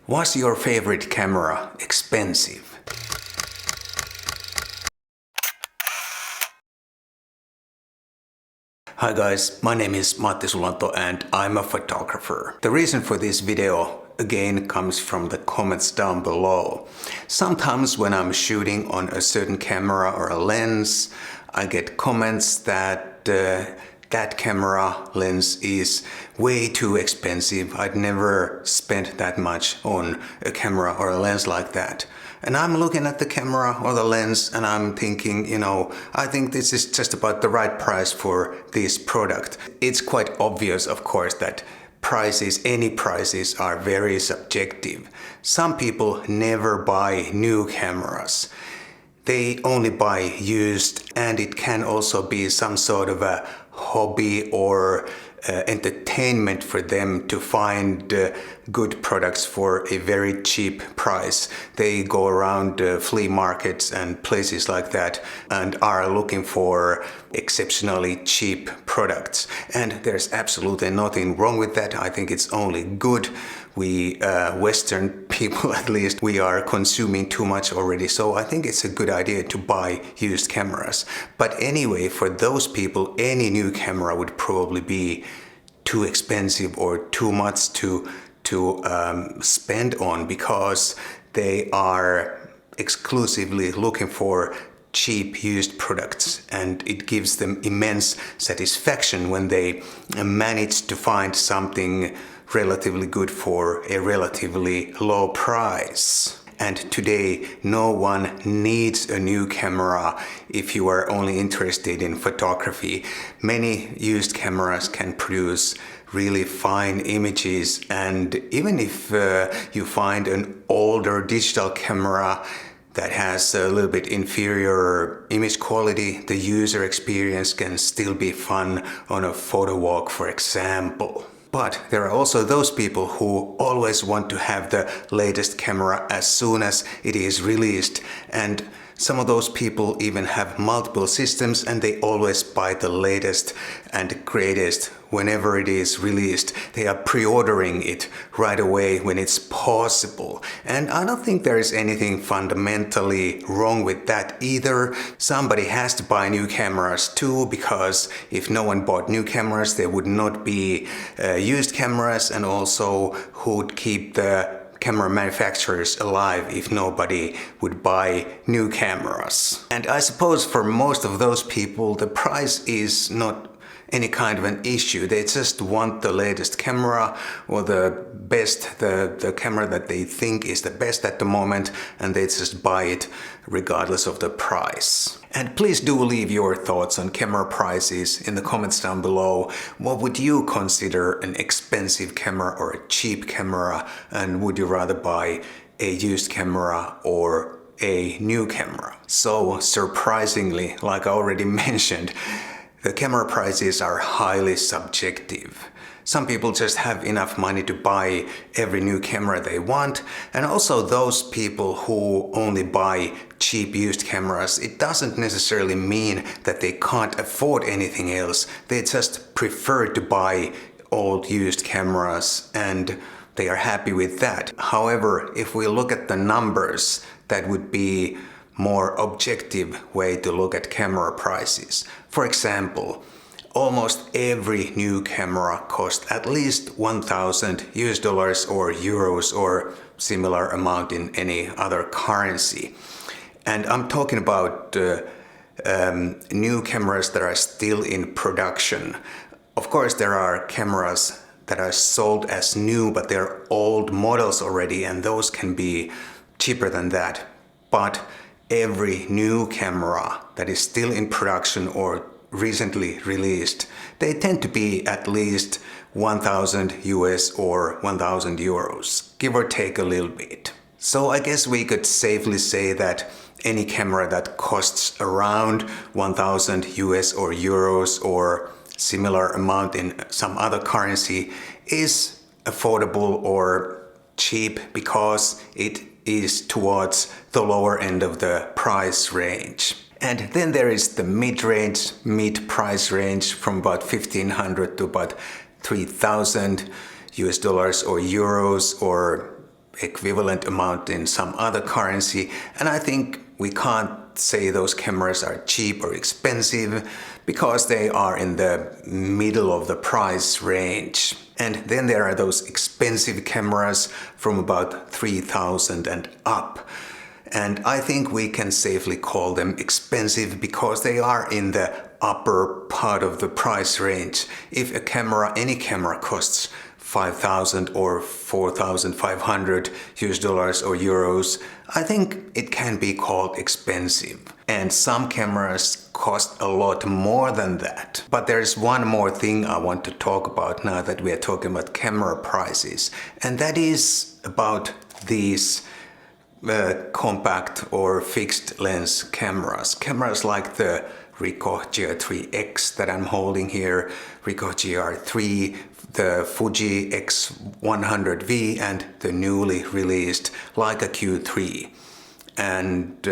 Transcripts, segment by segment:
Was your favorite camera expensive? Hi guys, my name is Matti Sulanto and I'm a photographer. The reason for this video again comes from the comments down below. Sometimes when I'm shooting on a certain camera or a lens, I get comments that that camera lens is way too expensive. I'd never spent that much on a camera or a lens like that. And I'm looking at the camera or the lens and I'm thinking, I think this is just about the right price for this product. It's quite obvious, of course, that any prices are very subjective. Some people never buy new cameras. They only buy used, and it can also be some sort of a hobby or entertainment for them to find good products for a very cheap price. They go around flea markets and places like that and are looking for exceptionally cheap products. And there's absolutely nothing wrong with that. I think it's only good. We Western people, at least, we are consuming too much already, so I think it's a good idea to buy used cameras. But anyway, for those people, any new camera would probably be too expensive or too much to spend on, because they are exclusively looking for cheap used products, and it gives them immense satisfaction when they manage to find something relatively good for a relatively low price. And today no one needs a new camera if you are only interested in photography. Many used cameras can produce really fine images, and even if you find an older digital camera that has a little bit inferior image quality, the user experience can still be fun on a photo walk, for example. But there are also those people who always want to have the latest camera as soon as it is released, and some of those people even have multiple systems and they always buy the latest and greatest whenever it is released. They are pre-ordering it right away when it's possible. And I don't think there is anything fundamentally wrong with that either. Somebody has to buy new cameras too, because if no one bought new cameras, there would not be used cameras, and also who would keep the camera manufacturers alive if nobody would buy new cameras. And I suppose for most of those people the price is not any kind of an issue. They just want the latest camera or the best, the camera that they think is the best at the moment, and they just buy it regardless of the price. And please do leave your thoughts on camera prices in the comments down below. What would you consider an expensive camera or a cheap camera, and would you rather buy a used camera or a new camera? So surprisingly, like I already mentioned, the camera prices are highly subjective. Some people just have enough money to buy every new camera they want, and also those people who only buy cheap used cameras, it doesn't necessarily mean that they can't afford anything else. They just prefer to buy old used cameras and they are happy with that. However, if we look at the numbers, that would be more objective way to look at camera prices. For example, almost every new camera costs at least $1,000 or euros or similar amount in any other currency. And I'm talking about new cameras that are still in production. Of course, there are cameras that are sold as new, but they're old models already, and those can be cheaper than that. But every new camera that is still in production or recently released, they tend to be at least 1,000 US or 1,000 euros, give or take a little bit. So I guess we could safely say that any camera that costs around 1,000 US or euros or similar amount in some other currency is affordable or cheap, because it is towards the lower end of the price range. And then there is the mid-price range from about 1,500 to about 3,000 US dollars or euros, or equivalent amount in some other currency, and I think we can't say those cameras are cheap or expensive because they are in the middle of the price range. And then there are those expensive cameras from about 3,000 and up. And I think we can safely call them expensive because they are in the upper part of the price range. If any camera costs 5,000 or 4,500 US dollars or euros, I think it can be called expensive. And some cameras cost a lot more than that. But there's one more thing I want to talk about now that we are talking about camera prices, and that is about these compact or fixed lens cameras. Cameras like the Ricoh GR3X that I'm holding here, Ricoh GR3, the Fuji X100V, and the newly released Leica Q3. And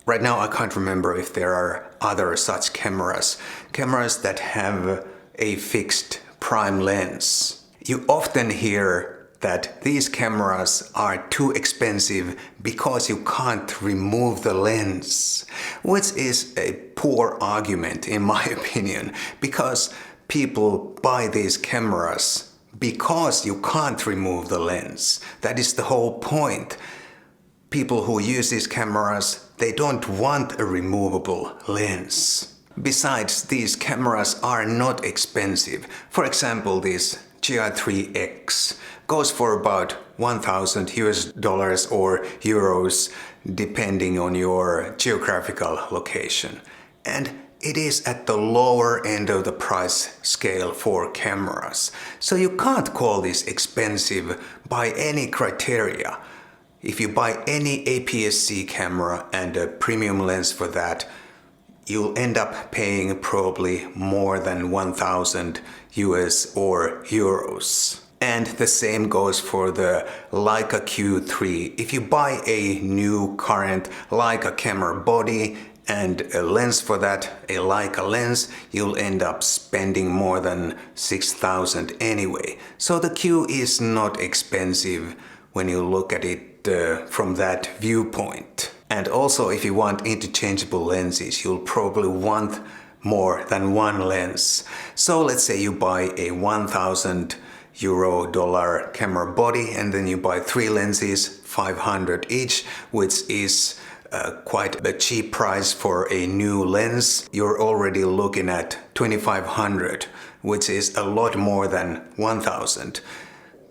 right now I can't remember if there are other such cameras that have a fixed prime lens. You often hear that these cameras are too expensive because you can't remove the lens, which is a poor argument in my opinion, because people buy these cameras because you can't remove the lens. That is the whole point. People who use these cameras, they don't want a removable lens. Besides, these cameras are not expensive. For example, this GR3X goes for about 1,000 US dollars or euros depending on your geographical location. And it is at the lower end of the price scale for cameras. So you can't call this expensive by any criteria. If you buy any APS-C camera and a premium lens for that, you'll end up paying probably more than 1,000 US or euros. And the same goes for the Leica Q3. If you buy a new current Leica camera body and a lens for that, a Leica lens, you'll end up spending more than 6,000 anyway. So the Q is not expensive when you look at it from that viewpoint. And also, if you want interchangeable lenses, you'll probably want more than one lens. So let's say you buy a 1,000 euro dollar camera body and then you buy 3 lenses, 500 each, which is quite a cheap price for a new lens. You're already looking at 2,500, which is a lot more than 1,000.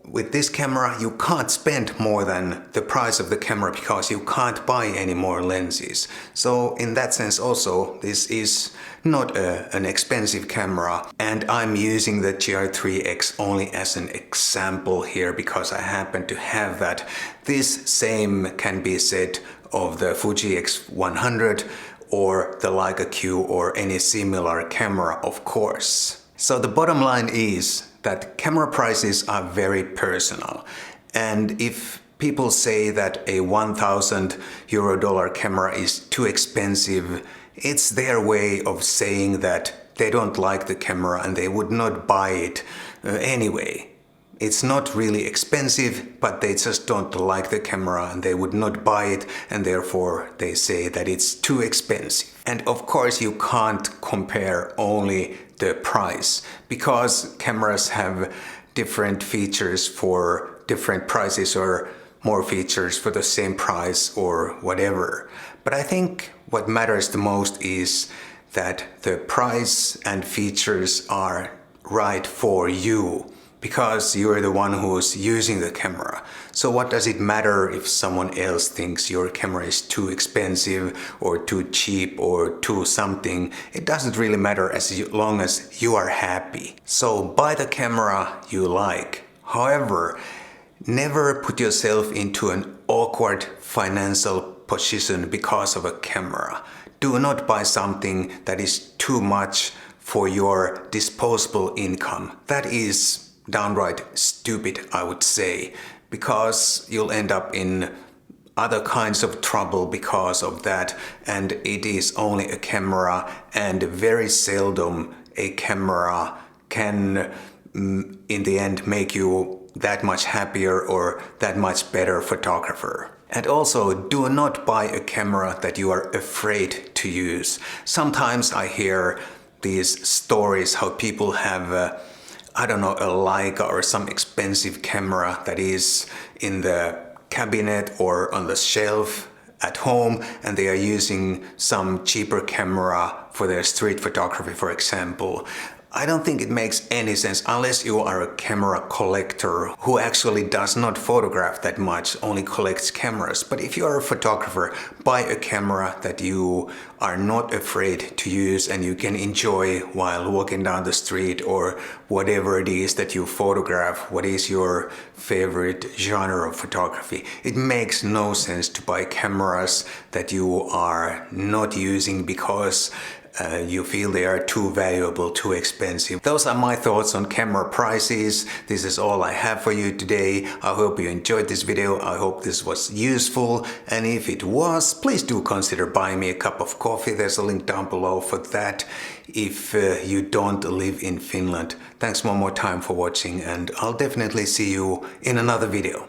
With this camera, you can't spend more than the price of the camera because you can't buy any more lenses. So in that sense also, this is not an expensive camera. And I'm using the GR3X only as an example here because I happen to have that. This same can be said of the Fuji X100 or the Leica Q or any similar camera, of course. So the bottom line is that camera prices are very personal. And if people say that a 1,000 euro dollar camera is too expensive, it's their way of saying that they don't like the camera and they would not buy it anyway. It's not really expensive, but they just don't like the camera and they would not buy it, and therefore they say that it's too expensive. And of course you can't compare only the price, because cameras have different features for different prices or more features for the same price or whatever. But I think what matters the most is that the price and features are right for you, because you're the one who's using the camera. So what does it matter if someone else thinks your camera is too expensive or too cheap or too something? It doesn't really matter as long as you are happy. So buy the camera you like. However, never put yourself into an awkward financial position because of a camera. Do not buy something that is too much for your disposable income. That is downright stupid, I would say, because you'll end up in other kinds of trouble because of that, and it is only a camera, and very seldom a camera can in the end make you that much happier or that much better photographer. And also, do not buy a camera that you are afraid to use. Sometimes I hear these stories how people have a Leica or some expensive camera that is in the cabinet or on the shelf at home, and they are using some cheaper camera for their street photography, for example. I don't think it makes any sense unless you are a camera collector who actually does not photograph that much, only collects cameras. But if you are a photographer, buy a camera that you are not afraid to use and you can enjoy while walking down the street or whatever it is that you photograph. What is your favorite genre of photography? It makes no sense to buy cameras that you are not using because you feel they are too valuable, too expensive. Those are my thoughts on camera prices. This is all I have for you today. I hope you enjoyed this video. I hope this was useful. And if it was, please do consider buying me a cup of coffee. There's a link down below for that if you don't live in Finland. Thanks one more time for watching, and I'll definitely see you in another video.